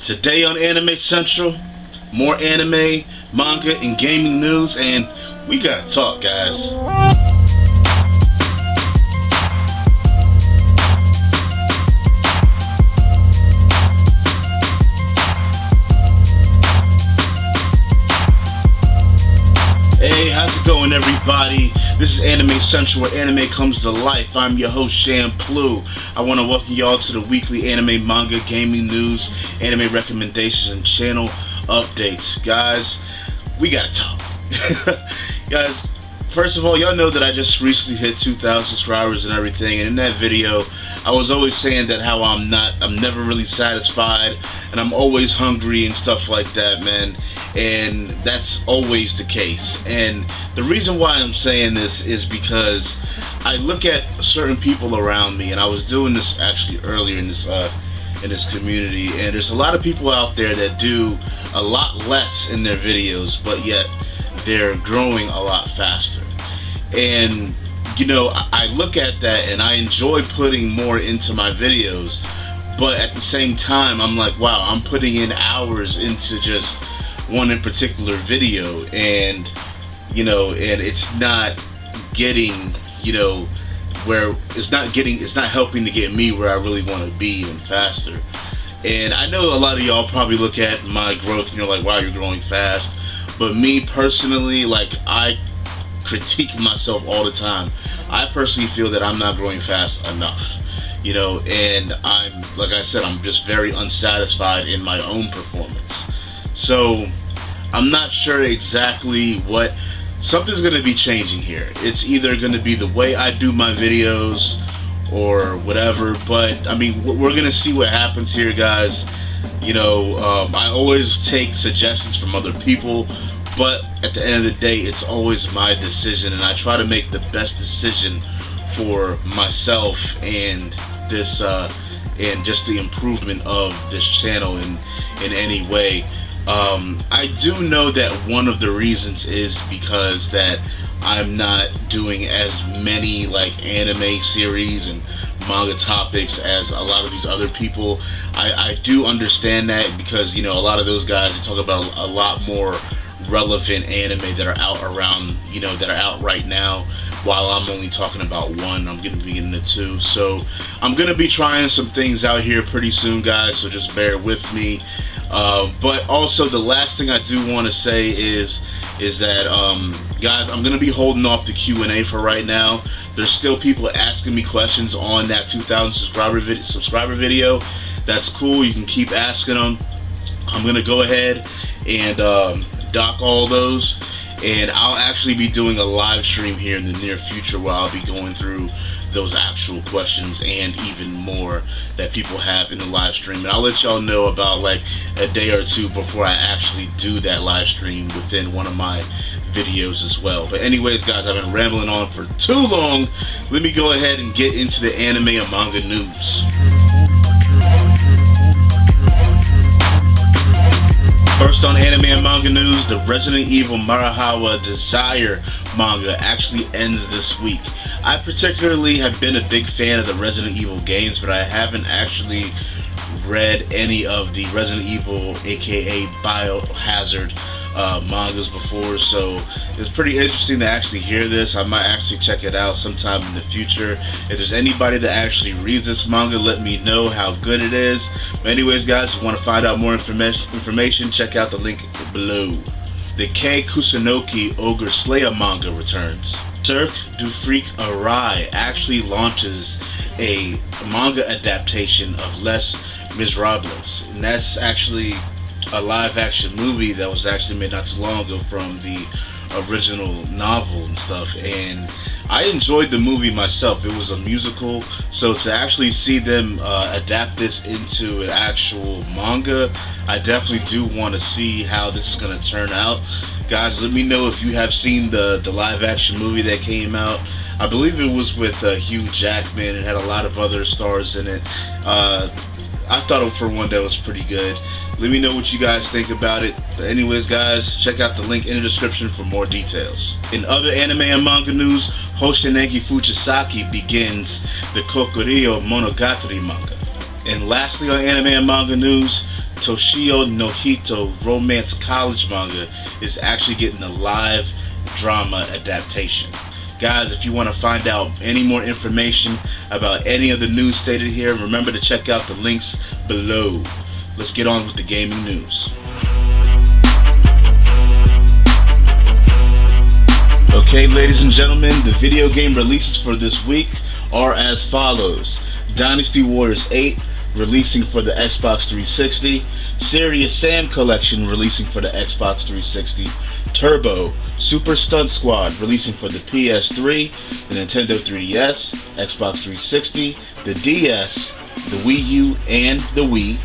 Today on Anime Central, more anime, manga, and gaming news, and we gotta talk, guys. Hey, how's it going, everybody? This is Anime Central, where anime comes to life. I'm your host, Shin. I want to welcome y'all to the weekly anime, manga, gaming news, anime recommendations, and channel updates. Guys, we gotta talk. Guys, first of all, y'all know that I just recently hit 2,000 subscribers and everything, and in that video, I was always saying that how I'm never really satisfied, and I'm always hungry and stuff like that, man. And that's always the case. And the reason why I'm saying this is because I look at certain people around me, and I was doing this actually earlier in this community, and there's a lot of people out there that do a lot less in their videos, but yet they're growing a lot faster. And you know, I look at that and I enjoy putting more into my videos, but at the same time I'm like, wow, I'm putting in hours into just one in particular video, and you know, and it's not getting, you know, where it's not helping to get me where I really want to be and faster. And I know a lot of y'all probably look at my growth and you're like, wow, you're growing fast. But me personally, like, I critique myself all the time. I personally feel that I'm not growing fast enough, you know, and I'm, like I said, I'm just very unsatisfied in my own performance. So I'm not sure exactly what, something's going to be changing here. It's either going to be the way I do my videos or whatever, but I mean, we're going to see what happens here, guys. You know, I always take suggestions from other people, but at the end of the day, it's always my decision, and I try to make the best decision for myself and this and just the improvement of this channel in any way. I do know that one of the reasons is because that I'm not doing as many like anime series and manga topics as a lot of these other people. I do understand that, because you know, a lot of those guys talk about a lot more relevant anime that are out around, you know, that are out right now, while I'm only talking about one. I'm gonna be getting to two, so I'm gonna be trying some things out here pretty soon, guys, so just bear with me. But also, the last thing I do want to say is that guys, I'm gonna be holding off the Q&A for right now. There's still people asking me questions on that 2,000 subscriber video. That's cool, you can keep asking them. I'm gonna go ahead and dock all those, and I'll actually be doing a live stream here in the near future where I'll be going through those actual questions and even more that people have in the live stream. And I'll let y'all know about like a day or two before I actually do that live stream within one of my videos as well. But anyways, guys, I've been rambling on for too long. Let me go ahead and get into the anime and manga news. First on anime and manga news, the Resident Evil Marahawa Desire manga actually ends this week. I particularly have been a big fan of the Resident Evil games, but I haven't actually read any of the Resident Evil, aka Biohazard mangas before, so it's pretty interesting to actually hear this. I might actually check it out sometime in the future. If there's anybody that actually reads this manga, let me know how good it is. But anyways, guys, if you want to find out more information, check out the link below. The Kei Kusunoki Ogre Slayer manga returns. Cirque du Freak Awry actually launches a manga adaptation of Les Miserables, and that's actually a live action movie that was actually made not too long ago from the original novel and stuff, and I enjoyed the movie myself. It was a musical, so to actually see them adapt this into an actual manga, I definitely do want to see how this is going to turn out. Guys, let me know if you have seen the live action movie that came out. I believe it was with Hugh Jackman and had a lot of other stars in it. I thought for one that was pretty good. Let me know what you guys think about it. But anyways, guys, check out the link in the description for more details. In other anime and manga news, Hoshineki Fujisaki begins the Kakuriyo Monogatari manga. And lastly, on anime and manga news, Toshiue no Hito romance college manga is actually getting a live drama adaptation. Guys, if you want to find out any more information about any of the news stated here, remember to check out the links below. Let's get on with the gaming news. Okay, ladies and gentlemen, the video game releases for this week are as follows. Dynasty Warriors 8 releasing for the Xbox 360, Serious Sam Collection releasing for the Xbox 360, Turbo Super Stunt Squad releasing for the PS3, the Nintendo 3DS, Xbox 360, the DS, the Wii U, and the Wii.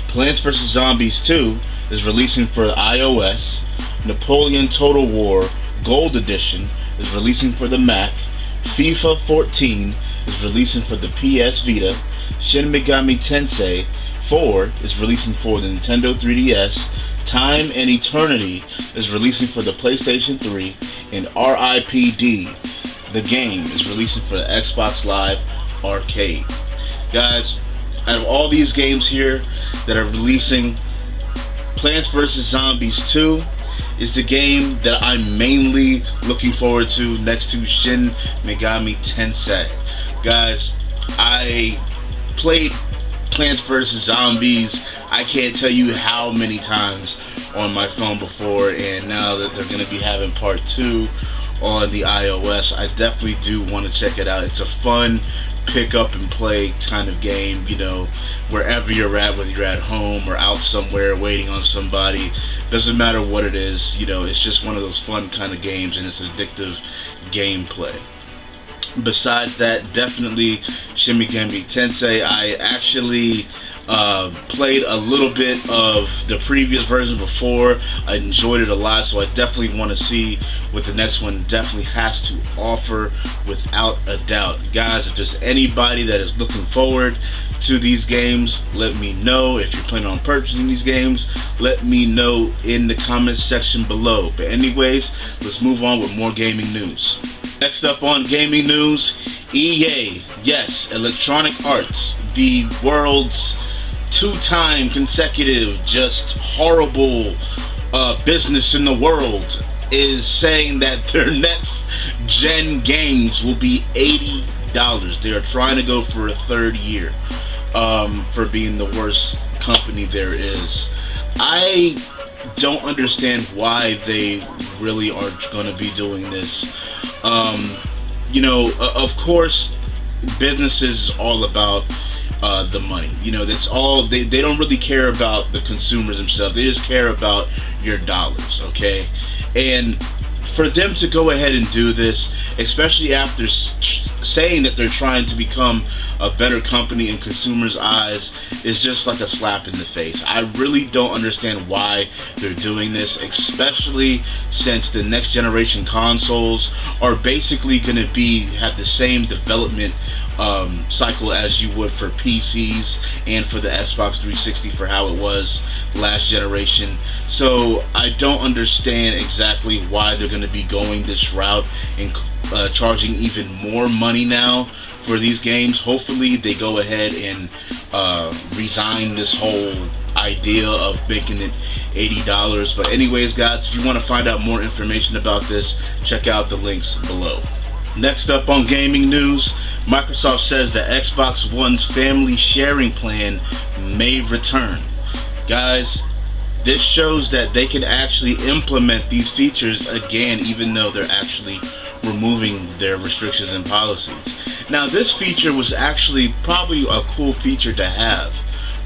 Plants vs. Zombies 2 is releasing for the iOS. Napoleon Total War Gold Edition is releasing for the Mac. FIFA 14 is releasing for the PS Vita. Shin Megami Tensei 4 is releasing for the Nintendo 3DS. Time and Eternity is releasing for the PlayStation 3. And R.I.P.D, the game, is releasing for the Xbox Live Arcade. Guys, out of all these games here that are releasing, Plants vs. Zombies 2 is the game that I'm mainly looking forward to next to Shin Megami Tensei. Guys, I played Plants vs. Zombies, I can't tell you how many times on my phone before, and now that they're going to be having part 2 on the iOS, I definitely do want to check it out. It's a fun pick up and play kind of game, you know, wherever you're at, whether you're at home or out somewhere waiting on somebody, doesn't matter what it is, you know, it's just one of those fun kind of games, and it's addictive gameplay. Besides that, definitely Shin Megami Tensei. I actually played a little bit of the previous version before. I enjoyed it a lot, so I definitely want to see what the next one definitely has to offer, without a doubt. Guys, if there's anybody that is looking forward to these games, let me know. If you're planning on purchasing these games, let me know in the comments section below. But anyways, let's move on with more gaming news. Next up on gaming news, EA, yes, Electronic Arts, the world's two-time consecutive just horrible business in the world, is saying that their next gen games will be $80. They are trying to go for a third year for being the worst company there is. I don't understand why they really are going to be doing this. You know, of course, business is all about the money. You know, that's all. They don't really care about the consumers themselves. They just care about your dollars, okay? And for them to go ahead and do this, especially after saying that they're trying to become a better company in consumers' eyes, is just like a slap in the face. I really don't understand why they're doing this, especially since the next generation consoles are basically going to have the same development cycle as you would for PCs and for the Xbox 360 for how it was last generation. So I don't understand exactly why they're going to be going this route and charging even more money now for these games. Hopefully they go ahead and resign this whole idea of making it $80. But anyways, guys, if you want to find out more information about this, check out the links below. Next up on gaming news, Microsoft says that Xbox One's family sharing plan may return. Guys, this shows that they can actually implement these features again, even though they're actually removing their restrictions and policies. Now, this feature was actually probably a cool feature to have,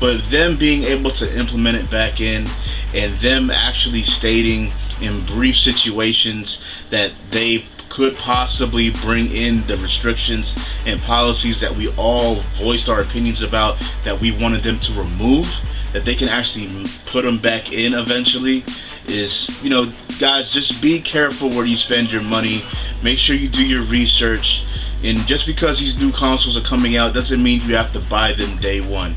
but them being able to implement it back in, and them actually stating in brief situations that they could possibly bring in the restrictions and policies that we all voiced our opinions about, that we wanted them to remove, that they can actually put them back in eventually, is, you know, guys, just be careful where you spend your money. Make sure you do your research. And just because these new consoles are coming out doesn't mean you have to buy them day one.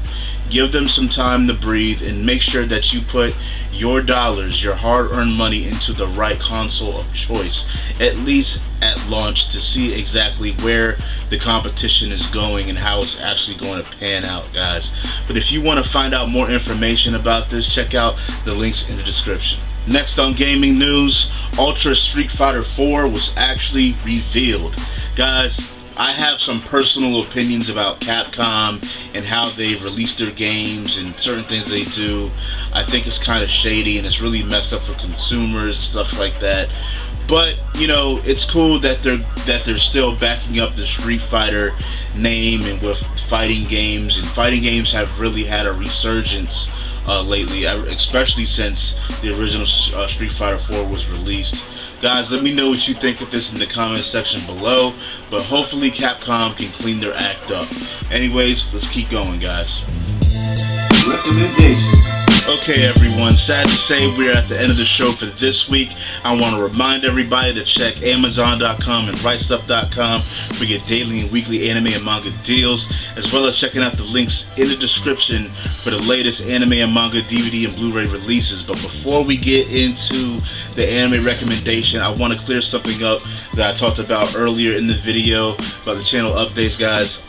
Give them some time to breathe, and make sure that you put your dollars, your hard-earned money, into the right console of choice, at least at launch, to see exactly where the competition is going and how it's actually going to pan out, guys. But if you want to find out more information about this, check out the links in the description. Next on gaming news, Ultra Street Fighter 4 was actually revealed. Guys, I have some personal opinions about Capcom and how they release their games and certain things they do. I think it's kind of shady and it's really messed up for consumers and stuff like that. But you know, it's cool that they're still backing up the Street Fighter name and with fighting games, and fighting games have really had a resurgence lately, especially since the original Street Fighter 4 was released. Guys, let me know what you think of this in the comment section below, but hopefully Capcom can clean their act up. Anyways, let's keep going, guys. Recommendations. Okay everyone, sad to say we're at the end of the show for this week. I want to remind everybody to check Amazon.com and WriteStuff.com for your daily and weekly anime and manga deals, as well as checking out the links in the description for the latest anime and manga DVD and Blu-ray releases. But before we get into the anime recommendation, I want to clear something up that I talked about earlier in the video about the channel updates, guys.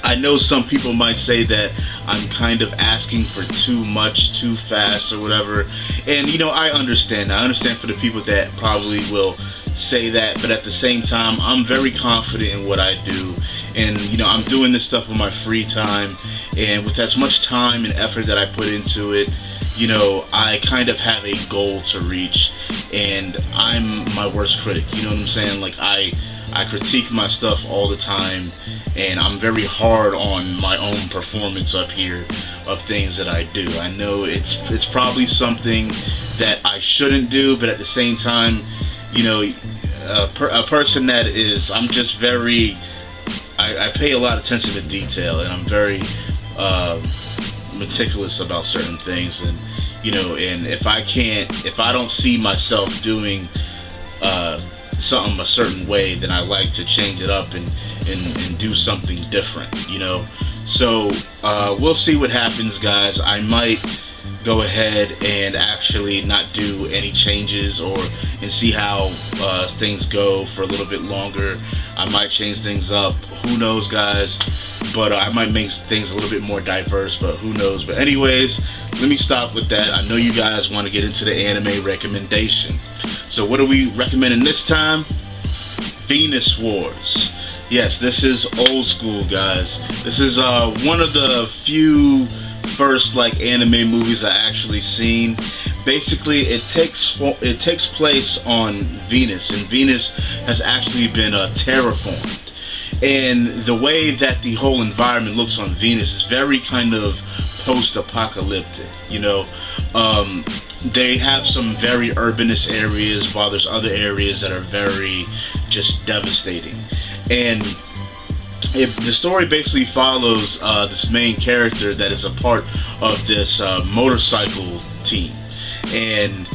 I know some people might say that I'm kind of asking for too much, too fast, or whatever. And you know, I understand. I understand for the people that probably will say that, but at the same time, I'm very confident in what I do. And you know, I'm doing this stuff in my free time, and with as much time and effort that I put into it, you know, I kind of have a goal to reach, and I'm my worst critic. You know what I'm saying? Like I critique my stuff all the time, and I'm very hard on my own performance up here of things that I do. I know it's probably something that I shouldn't do, but at the same time, you know, a person that is, I'm just very, I pay a lot of attention to detail, and I'm very meticulous about certain things. And you know, and if I don't see myself doing something a certain way, then I like to change it up and do something different, you know. So we'll see what happens, guys. I might go ahead and actually not do any changes, and see how things go for a little bit longer. I might change things up, who knows, guys. But I might make things a little bit more diverse, but who knows. But anyways, let me stop with that. I know you guys want to get into the anime recommendation. So what are we recommending this time? Venus Wars. Yes, this is old school, guys. This is one of the few first like anime movies I actually seen. Basically, it takes place on Venus, and Venus has actually been terraformed. And the way that the whole environment looks on Venus is very kind of post-apocalyptic, you know. They have some very urbanous areas, while there's other areas that are very just devastating. And the story basically follows this main character that is a part of this motorcycle team, and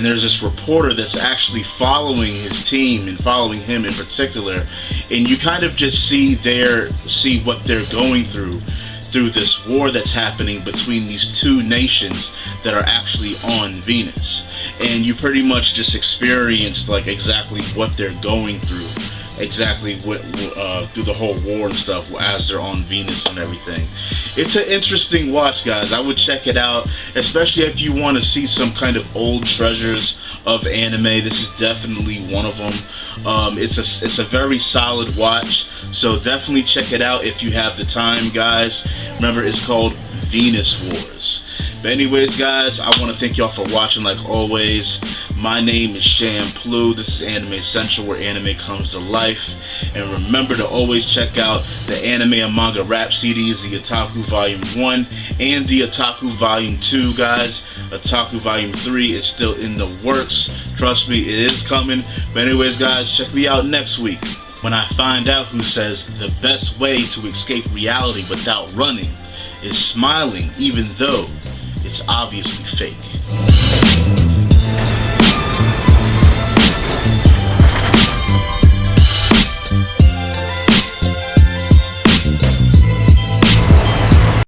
there's this reporter that's actually following his team and following him in particular, and you kind of just see what they're going through this war that's happening between these two nations that are actually on Venus, and you pretty much just experience like exactly what they're going through, exactly what through the whole war and stuff as they're on Venus and everything. It's an interesting watch, guys. I would check it out, especially if you want to see some kind of old treasures of anime. This is definitely one of them. It's a very solid watch, so definitely check it out if you have the time, guys. Remember, it's called Venus Wars. But anyways, guys, I want to thank y'all for watching like always. My name is AnimeCenTruL. This is AnimeCenTruL, where anime comes to life. And remember to always check out the anime and manga rap CDs, the Otaku Volume 1 and the Otaku Volume 2, guys. Otaku Volume 3 is still in the works. Trust me, it is coming. But anyways, guys, check me out next week when I find out who says the best way to escape reality without running is smiling, even though it's obviously fake.